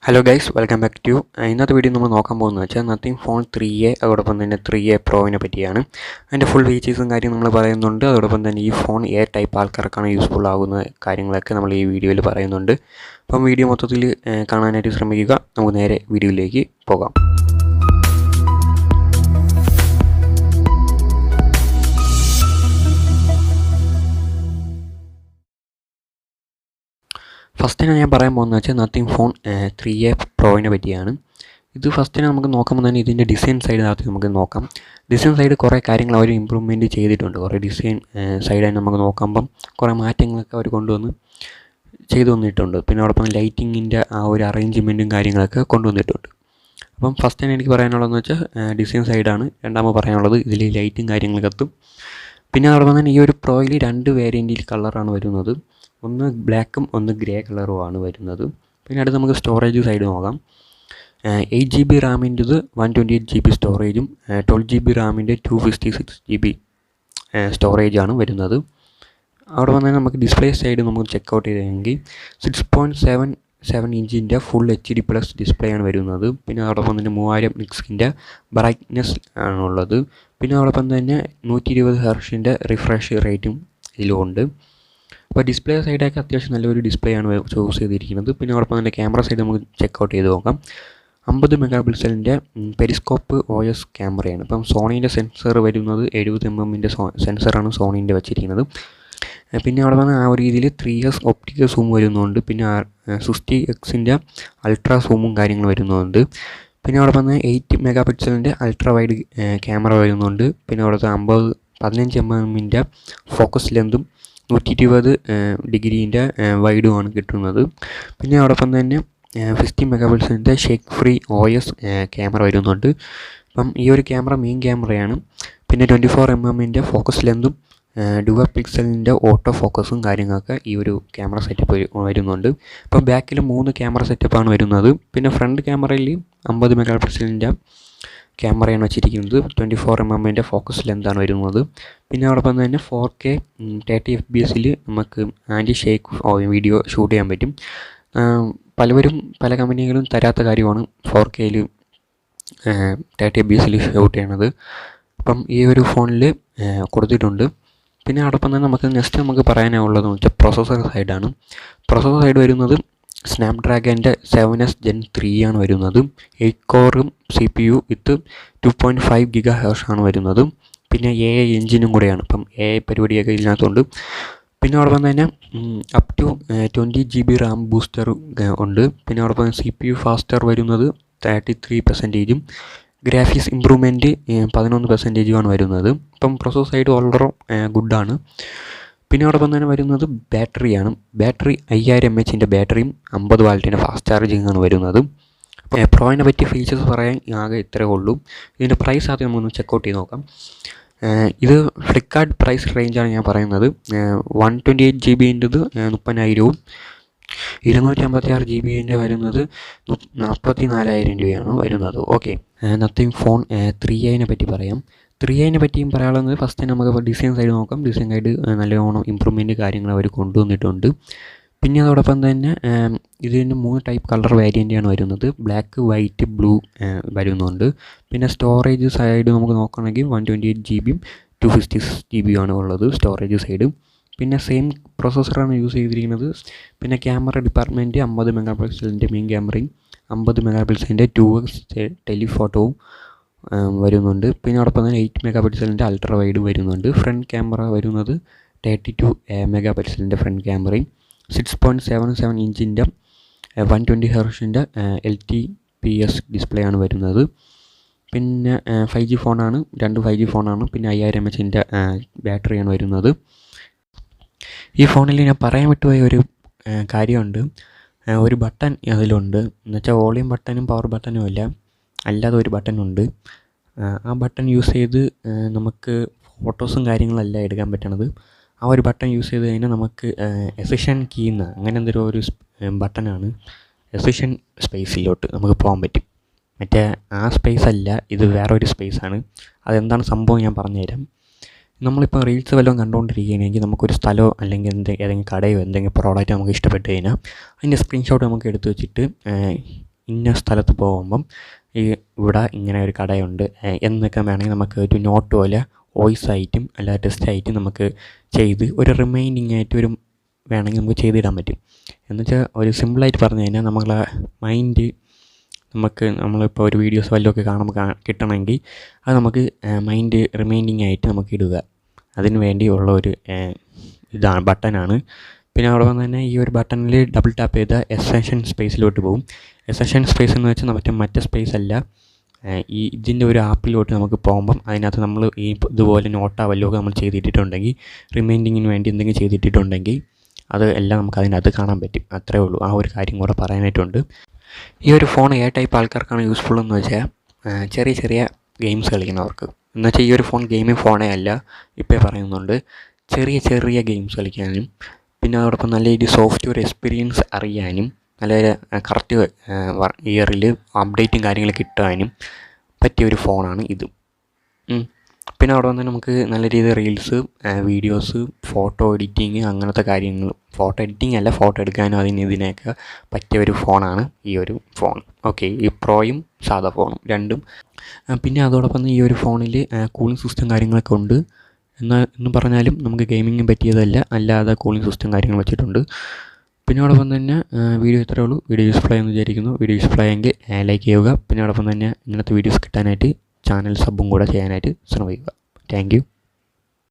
Hello guys, welcome back to ഇന്നത്തെ video നമ്മൾ നോക്കാൻ പോകുന്നത് വെച്ചാൽ നത്തിങ് ഫോൺ 3A അതോടൊപ്പം തന്നെ 3A പ്രോവിനെ പറ്റിയാണ്. അതിൻ്റെ ഫുൾ ഫീച്ചേഴ്സും കാര്യം നമ്മൾ പറയുന്നുണ്ട്. അതോടൊപ്പം തന്നെ ഈ ഫോൺ ടൈപ്പ് ആൾക്കാർക്കാണ് യൂസ്ഫുൾ ആകുന്ന കാര്യങ്ങളൊക്കെ നമ്മൾ ഈ വീഡിയോയിൽ പറയുന്നുണ്ട്. അപ്പം വീഡിയോ മൊത്തത്തിൽ കാണാനായിട്ട് ശ്രമിക്കുക. നമുക്ക് നേരെ വീഡിയോയിലേക്ക് പോകാം. ഫസ്റ്റിന് ഞാൻ പറയാൻ പോകുന്നത് വെച്ചാൽ നത്തിങ് ഫോൺ 3A പ്രോവിനെ പറ്റിയാണ്. ഇത് ഫസ്റ്റിന് നമുക്ക് നോക്കുമ്പോൾ തന്നെ ഇതിൻ്റെ ഡിസൈൻ സൈഡിനകത്ത് നമുക്ക് നോക്കാം. ഡിസൈൻ സൈഡ് കുറേ കാര്യങ്ങൾ അവർ ഇമ്പ്രൂവ്മെൻറ്റ് ചെയ്തിട്ടുണ്ട്. കുറേ ഡിസൈൻ സൈഡായി നമുക്ക് നോക്കുമ്പം കുറേ മാറ്റങ്ങളൊക്കെ അവർ കൊണ്ടുവന്ന് ചെയ്തു വന്നിട്ടുണ്ട്. പിന്നെ അതോടൊപ്പം ലൈറ്റിങ്ങിൻ്റെ ആ ഒരു അറേഞ്ച്മെൻറ്റും കാര്യങ്ങളൊക്കെ കൊണ്ടുവന്നിട്ടുണ്ട്. അപ്പം ഫസ്റ്റ് തന്നെ എനിക്ക് പറയാനുള്ളതെന്ന് വെച്ചാൽ ഡിസൈൻ സൈഡാണ്. രണ്ടാമത് പറയാനുള്ളത് ഇതിൽ ലൈറ്റും കാര്യങ്ങളൊക്കെ എത്തും. പിന്നെ അതോടൊപ്പം തന്നെ ഈ ഒരു പ്രോയിൽ 2 വേരിയൻറ്റിൽ കളറാണ് വരുന്നത്. ഒന്ന് ബ്ലാക്കും ഒന്ന് ഗ്രേ കളറുമാണ് വരുന്നത്. പിന്നെ അടുത്ത് നമുക്ക് സ്റ്റോറേജ് സൈഡ് നോക്കാം. 8GB റാമിൻ്റെത് 128GB സ്റ്റോറേജും 12GB റാമിൻ്റെ 256GB സ്റ്റോറേജാണ് വരുന്നത്. അവിടെ വന്നാൽ നമുക്ക് ഡിസ്പ്ലേ സൈഡ് നമുക്ക് ചെക്കൗട്ട് ചെയ്തെങ്കിൽ 6.77 ഇഞ്ചിൻ്റെ ഫുൾ HD+ ഡിസ്പ്ലേ ആണ് വരുന്നത്. പിന്നെ അതോടൊപ്പം തന്നെ 3000 നിക്സിൻ്റെ ബ്രൈറ്റ്നെസ് ആണുള്ളത്. പിന്നെ അതോടൊപ്പം തന്നെ 120 ഹെർട്സിൻ്റെ റിഫ്രഷ് റേറ്റും ഇതിലുണ്ട്. അപ്പോൾ ഡിസ്പ്ലേ സൈഡൊക്കെ അത്യാവശ്യം നല്ലൊരു ഡിസ്പ്ലേ ആണ് ചൂസ് ചെയ്തിരിക്കുന്നത്. പിന്നെ അതോടൊപ്പം തന്നെ ക്യാമറ സൈഡ് നമുക്ക് ചെക്കൗട്ട് ചെയ്ത് നോക്കാം. 50 മെഗാപിക്സലിൻ്റെ പെരിസ്കോപ്പ് OS ക്യാമറയാണ്. ഇപ്പം സോണീൻ്റെ സെൻസർ വരുന്നത് 70mm സെൻസറാണ് സോണീൻ്റെ വെച്ചിരിക്കുന്നത്. പിന്നെ അവിടെ വന്ന് ആ ഒരു രീതിയിൽ 3x ഒപ്റ്റിക്കൽ സൂം വരുന്നുണ്ട്. പിന്നെ 60x അൾട്രാ സൂമും കാര്യങ്ങൾ വരുന്നുണ്ട്. പിന്നെ അവിടെ വന്ന് 8 മെഗാപിക്സലിൻ്റെ അൾട്രാ വൈഡ് ക്യാമറ വരുന്നുണ്ട്. പിന്നെ അവിടുത്തെ 15mm ഫോക്കസ് ലെന്തും 120 ഡിഗ്രീൻ്റെ വൈഡുമാണ് കിട്ടുന്നത്. പിന്നെ അതോടൊപ്പം തന്നെ 50 മെഗാപിക്സലിൻ്റെ ഷേക്ക് ഫ്രീ OS ക്യാമറ വരുന്നുണ്ട്. അപ്പം ഈ ഒരു ക്യാമറ മെയിൻ ക്യാമറയാണ്. പിന്നെ 24mm ഫോക്കസ് ലെന്തും ഡുവൽ പിക്സലിൻ്റെ ഓട്ടോ ഫോക്കസും കാര്യങ്ങളൊക്കെ ഈ ഒരു ക്യാമറ സെറ്റപ്പ് വരുന്നുണ്ട്. ഇപ്പോൾ ബാക്കിൽ 3 ക്യാമറ സെറ്റപ്പാണ് വരുന്നത്. പിന്നെ ഫ്രണ്ട് ക്യാമറയിൽ 50 മെഗാപിക്സലിൻ്റെ ക്യാമറയാണ് വെച്ചിരിക്കുന്നത്. 24mm ഫോക്കസ് ലെന്താണ് വരുന്നത്. പിന്നെ അതോടൊപ്പം തന്നെ 4K 30 FPS നമുക്ക് ആൻറ്റി ഷേക്ക് വീഡിയോ ഷൂട്ട് ചെയ്യാൻ പറ്റും. പല കമ്പനികളും തരാത്ത കാര്യമാണ് 4K 30 FPS ഷൂട്ട് ചെയ്യണത്. അപ്പം ഈ ഒരു ഫോണിൽ കൊടുത്തിട്ടുണ്ട്. പിന്നെ അതോടൊപ്പം തന്നെ നമുക്ക് പറയാനുള്ളതെന്ന് വെച്ചാൽ പ്രൊസസ്സർ സൈഡാണ്. പ്രൊസസ്സർ സൈഡ് വരുന്നത് സ്നാപ്ഡ്രാഗൻ്റെ 7S Gen 3 ആണ് വരുന്നത്. 8 കോറും CPU വിത്ത് 2.5 GHz ആണ് വരുന്നത്. പിന്നെ AI എഞ്ചിനും കൂടെയാണ്. ഇപ്പം AI പരിപാടിയൊക്കെ ഇതിനകത്തുണ്ട്. പിന്നെ അതോടൊപ്പം തന്നെ up to 20GB Ram booster ഉണ്ട്. പിന്നെ അതോടൊപ്പം CPU ഫാസ്റ്റർ വരുന്നത് 33%, ഗ്രാഫിക്സ് ഇമ്പ്രൂവ്മെൻറ്റ് 11% വരുന്നത്. ഇപ്പം പ്രൊസസ്സർ സൈഡ് വളരെ ഗുഡാണ്. പിന്നെ അതോടൊപ്പം തന്നെ വരുന്നത് ബാറ്ററിയാണ്. ബാറ്ററി 5000 mAh ബാറ്ററിയും 50 വാട്ടിൻ്റെ ഫാസ്റ്റ് ചാർജിങ് ആണ് വരുന്നത്. അപ്പോൾ പ്രോയിനെ പറ്റി ഫീച്ചേഴ്സ് പറയാൻ ആകെ ഇത്രയേ ഉള്ളൂ. ഇതിൻ്റെ പ്രൈസ് ആദ്യം നമുക്കൊന്ന് ചെക്കൗട്ട് ചെയ്ത് നോക്കാം. ഇത് ഫ്ലിപ്കാർട്ട് പ്രൈസ് റേഞ്ചാണ് ഞാൻ പറയുന്നത്. 128GBൻ്റെത് 30,000വും 256GB വരുന്നത് 44,000 രൂപയാണ് വരുന്നത്. ഓക്കെ, നത്തിങ് ഫോൺ 3A പറ്റി പറയാം. 3A പറ്റിയും പറയാനുള്ളത് ഫസ്റ്റ് നമുക്ക് ഡിസൈൻ സൈഡ് നോക്കാം. ഡിസൈൻ സൈഡ് നല്ലോണം ഇമ്പ്രൂവ്മെൻറ്റ് കാര്യങ്ങൾ അവർ കൊണ്ടുവന്നിട്ടുണ്ട്. പിന്നെ അതോടൊപ്പം തന്നെ ഇതിന് 3 ടൈപ്പ് കളർ വേരിയൻ്റാണ് വരുന്നത്. ബ്ലാക്ക്, വൈറ്റ്, ബ്ലൂ വരുന്നുണ്ട്. പിന്നെ സ്റ്റോറേജ് സൈഡ് നമുക്ക് നോക്കുകയാണെങ്കിൽ 128GB 256GB ആണ് ഉള്ളത് സ്റ്റോറേജ് സൈഡ്. പിന്നെ സെയിം പ്രോസസ്സറാണ് യൂസ് ചെയ്തിരിക്കുന്നത്. പിന്നെ ക്യാമറ ഡിപ്പാർട്ട്മെൻറ്റ് 50 മെഗാപിക്സലിൻ്റെ മെയിൻ ക്യാമറയും 50 മെഗാപിക്സലിൻ്റെ 2x ടെലിഫോട്ടോവും വരുന്നുണ്ട്. പിന്നെ അതോടൊപ്പം തന്നെ 8 മെഗാപിക്സലിൻ്റെ അൾട്രാ വൈഡ് വരുന്നുണ്ട്. ഫ്രണ്ട് ക്യാമറ വരുന്നത് 32 മെഗാപിക്സലിൻ്റെ ഫ്രണ്ട് ക്യാമറയും 6.77 ഇഞ്ചിൻ്റെ 120 ഹെർട്സിൻ്റെ LTPS ഡിസ്പ്ലേ ആണ് വരുന്നത്. പിന്നെ 5G ഫോണാണ്. 2 5G ഫോണാണ്. പിന്നെ 5000 mAh ബാറ്ററിയാണ് വരുന്നത്. ഈ ഫോണിൽ ഞാൻ പറയാൻ വിട്ടുപോയ ഒരു കാര്യമുണ്ട്. ഒരു ബട്ടൺ അതിലുണ്ട്. എന്നുവെച്ചാൽ വോളിയം ബട്ടണും പവർ ബട്ടണും അല്ലാതെ ഒരു ബട്ടണുണ്ട്. ആ ബട്ടൺ യൂസ് ചെയ്ത് നമുക്ക് ഫോട്ടോസും കാര്യങ്ങളെല്ലാം എടുക്കാൻ പറ്റണത്. ആ ഒരു ബട്ടൺ യൂസ് ചെയ്ത് കഴിഞ്ഞാൽ നമുക്ക് എഫിഷ്യൻ കീന്ന് അങ്ങനെ എന്തൊരു ഒരു ബട്ടണാണ്. എഫിഷ്യൻ സ്പേസിലോട്ട് നമുക്ക് പോകാൻ പറ്റും. മറ്റേ ആ സ്പേസ് അല്ല, ഇത് വേറെ ഒരു സ്പേസാണ്. അതെന്താണ് സംഭവം ഞാൻ പറഞ്ഞുതരാം. നമ്മളിപ്പോൾ റീൽസ് വല്ലതും കണ്ടുകൊണ്ടിരിക്കുകയാണെങ്കിൽ നമുക്കൊരു സ്ഥലമോ അല്ലെങ്കിൽ ഏതെങ്കിലും കടയോ എന്തെങ്കിലും പ്രോഡക്റ്റ് നമുക്ക് ഇഷ്ടപ്പെട്ട് കഴിഞ്ഞാൽ അതിൻ്റെ സ്ക്രീൻഷോട്ട് നമുക്ക് എടുത്ത് വെച്ചിട്ട് ഇന്ന സ്ഥലത്ത് പോകുമ്പം ഇവിടെ ഇങ്ങനെ ഒരു കടയുണ്ട് എന്നൊക്കെ വേണമെങ്കിൽ നമുക്ക് ഒരു നോട്ട് പോലെ വോയിസ് ആയിട്ടും അല്ല ടെക്സ്റ്റ് ആയിട്ടും നമുക്ക് ചെയ്ത് ഒരു റിമൈൻഡിങ് ആയിട്ട് ഒരു വേണമെങ്കിൽ നമുക്ക് ചെയ്തിടാൻ പറ്റും. എന്നുവെച്ചാൽ ഒരു സിമ്പിളായിട്ട് പറഞ്ഞു കഴിഞ്ഞാൽ നമ്മളെ മൈൻഡ് നമ്മളിപ്പോൾ ഒരു വീഡിയോസ് വല്ലതൊക്കെ കാണുമ്പോൾ കിട്ടണമെങ്കിൽ അത് നമുക്ക് മൈൻഡ് റിമൈൻഡിങ് ആയിട്ട് നമുക്ക് ഇടുക. അതിന് വേണ്ടിയുള്ള ഒരു ഇതാണ് ബട്ടനാണ്. പിന്നെ അവിടെ വന്ന് തന്നെ ഈ ഒരു ബട്ടണിൽ ഡബിൾ ടാപ്പ് ചെയ്താൽ എസെൻഷ്യൽ സ്പേസിലോട്ട് പോകും. എസെൻഷ്യൽ സ്പേസ് എന്ന് വെച്ചാൽ മറ്റേ സ്പേസ് അല്ല, ഇതിൻ്റെ ഒരു ആപ്പിലോട്ട് നമുക്ക് പോകുമ്പം അതിനകത്ത് നമ്മൾ ഇതുപോലെ നോട്ടാ വല്ലതൊക്കെ നമ്മൾ ചെയ്തിട്ടുണ്ടെങ്കിൽ റിമൈൻഡിങ്ങിന് വേണ്ടി എന്തെങ്കിലും ചെയ്തിട്ടുണ്ടെങ്കിൽ അത് എല്ലാം നമുക്ക് അതിനകത്ത് കാണാൻ പറ്റും. അത്രേ ഉള്ളൂ. ആ ഒരു കാര്യം കൂടെ പറയാനായിട്ടുണ്ട്. ഈ ഒരു ഫോൺ ടൈപ്പ് ആൾക്കാർക്കാണ് യൂസ്ഫുൾ എന്ന് വെച്ചാൽ ചെറിയ ചെറിയ ഗെയിംസ് കളിക്കുന്നവർക്ക്. എന്നുവെച്ചാൽ ഈ ഒരു ഫോൺ ഗെയിമിംഗ് ഫോണേ അല്ല, ഇപ്പോൾ പറയുന്നുണ്ട്. ചെറിയ ചെറിയ ഗെയിംസ് കളിക്കാനും പിന്നെ അതോടൊപ്പം നല്ല രീതിയിൽ സോഫ്റ്റ്വെയർ എക്സ്പീരിയൻസ് അറിയാനും നല്ല കറക്റ്റ് ഇയറിൽ അപ്ഡേറ്റും കാര്യങ്ങൾ കിട്ടാനും പറ്റിയ ഒരു ഫോണാണ് ഇത്. പിന്നെ അവിടെ വന്ന് നമുക്ക് നല്ല രീതിയിൽ റീൽസ്, വീഡിയോസ്, ഫോട്ടോ എഡിറ്റിങ് അങ്ങനത്തെ കാര്യങ്ങൾ, ഫോട്ടോ എഡിറ്റിംഗ് അല്ല ഫോട്ടോ എടുക്കാനും ഇതിനൊക്കെ പറ്റിയ ഒരു ഫോണാണ് ഈ ഒരു ഫോൺ. ഓക്കെ, ഈ പ്രോയും സാധാ ഫോണും രണ്ടും. പിന്നെ അതോടൊപ്പം ഈ ഒരു ഫോണിൽ കൂളിംഗ് സിസ്റ്റം കാര്യങ്ങളൊക്കെ ഉണ്ട്. എന്ന് പറഞ്ഞാലും നമുക്ക് ഗെയിമിങ്ങിന് പറ്റിയതല്ല, അല്ലാതെ കൂളിംഗ് സിസ്റ്റം കാര്യങ്ങൾ വെച്ചിട്ടുണ്ട്. പിന്നെ അതോടൊപ്പം തന്നെ വീഡിയോ ഇത്രയേ ഉള്ളൂ. വീഡിയോ യൂസ്ഫുൾ ആയെന്ന് വിചാരിക്കുന്നു. വീഡിയോ യൂസ്ഫുൾ ആയെങ്കിൽ ലൈക്ക് ചെയ്യുക. പിന്നെ അതോടൊപ്പം തന്നെ ഇങ്ങനത്തെ വീഡിയോസ് കിട്ടാനായിട്ട് ചാനൽ സബും കൂടെ ചെയ്യാനായിട്ട് ശ്രമിക്കുക. Thank you.